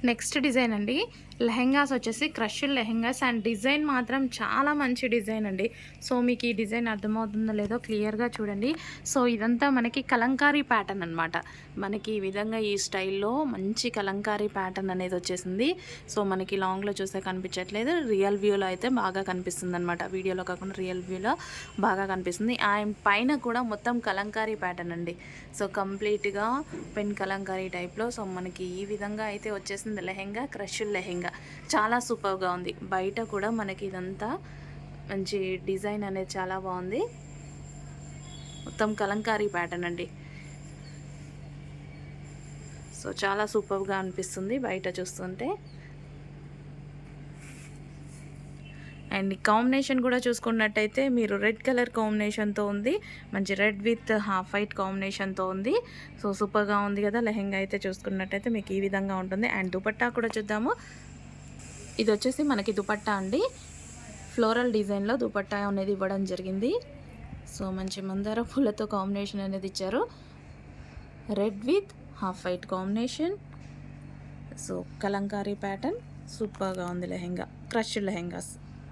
Next design అండి. లెహెంగాస్ వచ్చేసి crushed lehengas and design మాత్రం చాలా మంచి డిజైన్ అండి. సో మీకు ఈ డిజైన్ అర్థమవుతుందో లేదో క్లియర్గా చూడండి. సో ఇదంతా మనకి కలంకారీ ప్యాటర్న్ అనమాట. మనకి ఈ విధంగా ఈ స్టైల్లో మంచి కలంకారీ ప్యాటర్న్ అనేది వచ్చేసింది. సో మనకి లాంగ్లో చూస్తే కనిపించట్లేదు, రియల్ వ్యూలో అయితే బాగా కనిపిస్తుంది అనమాట. వీడియోలో కాకుండా రియల్ వ్యూలో బాగా కనిపిస్తుంది. అండ్ పైన కూడా మొత్తం కలంకారీ ప్యాటర్న్ అండి. సో కంప్లీట్గా పెన్ కలంకారీ టైప్లో. సో మనకి ఈ విధంగా అయితే వచ్చేసింది లెహెంగా, క్రష్డ్ లెహెంగా. చాలా సూపర్గా ఉంది. బయట కూడా మనకి ఇదంతా మంచి డిజైన్ అనేది చాలా బాగుంది. మొత్తం కలంకారీ ప్యాటర్న్ అండి. సో చాలా సూపర్గా అనిపిస్తుంది బయట చూస్తుంటే. అండ్ కాంబినేషన్ కూడా చూసుకున్నట్టయితే మీరు రెడ్ కలర్ కాంబినేషన్తో ఉంది. మంచి రెడ్ విత్ హాఫ్ వైట్ కాంబినేషన్తో ఉంది. సో సూపర్గా ఉంది కదా. లెహెంగా అయితే చూసుకున్నట్టయితే మీకు ఈ విధంగా ఉంటుంది. అండ్ దుపట్టా కూడా చూద్దాము. ఇది వచ్చేసి మనకి దుపట్టా అండి. ఫ్లోరల్ డిజైన్లో దుపట్టా అనేది ఇవ్వడం జరిగింది. సో మంచి మందార పూలతో కాంబినేషన్ అనేది ఇచ్చారు. Red with half white combination. So Kalamkari pattern సూపర్గా ఉంది లెహెంగా, క్రష్డ్ లెహెంగాస్.